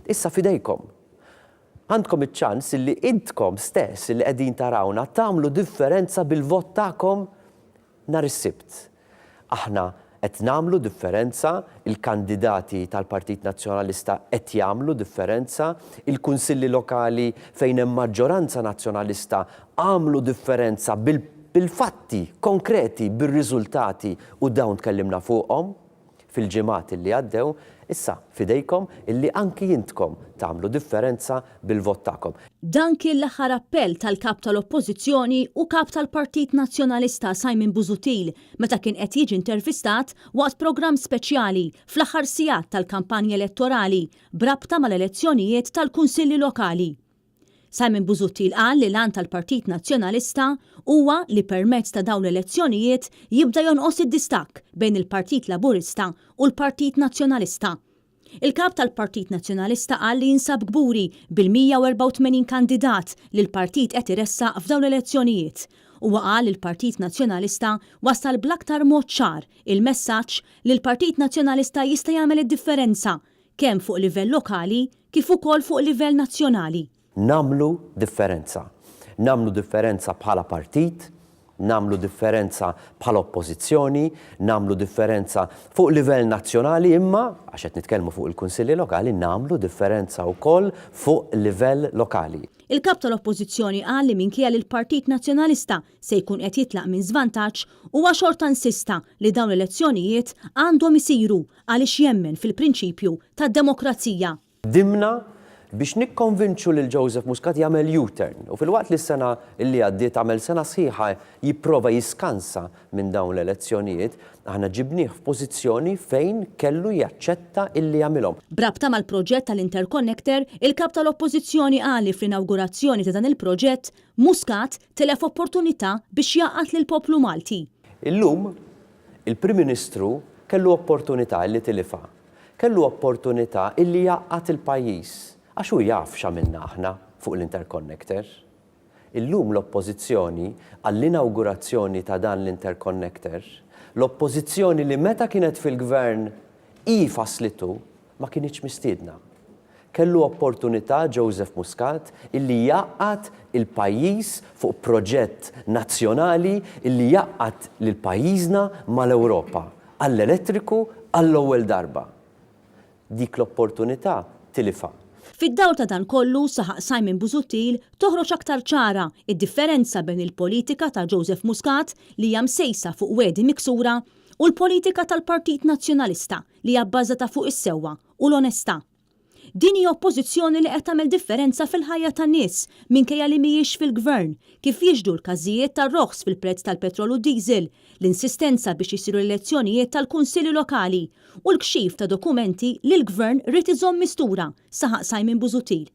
Issa fidejkom. Għandkom iċ-ċans illi idkom stess illi qegħdin tarawna tagħmlu differenza bil-vot tagħkom nhar is-Sibt. Aħna qed nagħmlu differenza, il-kandidati tal-Partit Nazzjonalista qed jagħmlu differenza, il-kunsilli lokali fejn hemm maġġoranza nazzjonalista għamlu differenza bil-fatti konkreti, bir-riżultati u dawn tkellimna fuqhom fil-ġimgħat illi għaddew. Issa fidejkom illi anki jintkom tagħmlu differenza bil-vot tagħkom. Dan kien l-aħħar appell tal-kap tal-Oppożizzjoni u kap tal-Partit Nazzjonalista Busuttil meta kien qed jiġi intervistat waqt programm speċjali fl-aħħar sigħat tal-kampanja elettorali brabta mal-elezzjonijiet tal-kunsilli lokali. Busuttil qal li l-għan tal-Partit Nazzjonalista huwa li permezz ta' dawn l-elezzjonijiet jibda jonqos id-distakk bejn il-Partit Laburista u l-Partit Nazzjonalista. Il-kap tal-Partit Nazzjonalista qal li jinsab gburi bil-184 kandidat li l-partit qed iressaq f'dawn l-elezzjonijiet. Huwa qal li l-Partit Nazzjonalista wassal bl-aktar mod ċar il-messaġġ li l-Partit Nazzjonalista jista' jagħmel id-differenza kemm fuq livell lokali kif ukoll fuq livell nazzjonali. Namlu differenza. Namlu differenza bħala partit, namlu differenza bħala oppożizzjoni, namlu differenza fuq livell nazzjonali imma, għax qed nitkellmu fuq il-kunsilli lokali, namlu differenza wkoll fuq livell lokali. Il-kap tal-Oppożizzjoni qal li minkejja li l-Partit Nazzjonalista se jkun qed jitlaq minn żvantaġġ huwa xorta insista li dawn l-elezzjonijiet għandhom isiru għaliex jemmen fil-prinċipju tad-demokrazija. Dimna biex nikkonvinċu lil Joseph Muscat jagħmel U-turn u fil-waqt li s-sena illi għaddiet għamel sena sħiħa jipprova jiskansa minn dawn l-elezzjonijiet, aħna ġibnieh f'pożizzjoni fejn kellu jaċċetta illi jagħmilhom. Brabta mal-proġett tal-Interconnector, il-kap tal-Oppożizzjoni qal li fl-inawgurazzjoni ta' dan il-proġett Muscat telef opportunità biex jaqgħad lill-poplu Malti. Illum il-Prim Ministru kellu opportunità illi tilifha. Kellu opportunità illi jaqgħad il-pajjiż. Għax hu jaf x'għamilna aħna fuq l-Interconnector. Illum l-Oppożizzjoni għall-inawgurazzjoni ta' dan l-Interconnector, l-Oppożizzjoni li meta kienet fil-Gvern faslitu ma kienx mistiedna. Kellu opportunità Joseph Muscat illi jaqgħad il-pajjiż fuq proġett nazzjonali illi jaqgħad lil pajjiżna mal-Ewropa għall-elettriku għall-ewwel darba. Dik l-opportunità tilifha. Fid-dawl ta' dan kollu saħaq Busuttil toħroġ aktar ċara id-differenza bejn il-politika ta' Joseph Muscat li hija msejsa fuq wedi miksura u l-politika tal-Partit Nazzjonalista li hija bbażata fuq is-sewwa u l-onestà. Din hija oppożizzjoni li qed tagħmel differenza fil-ħajja tan-nies minkejja li mhijiex fil-Gvern, kif jiġdu l-każijiet tar-roħs fil-prezz tal-petrol u diesel, l-insistenza biex isiru l-elezzjonijiet tal-kunsilli lokali u l-kxif ta' dokumenti li l-Gvern rid iżomm mistura, saħaq Busuttil.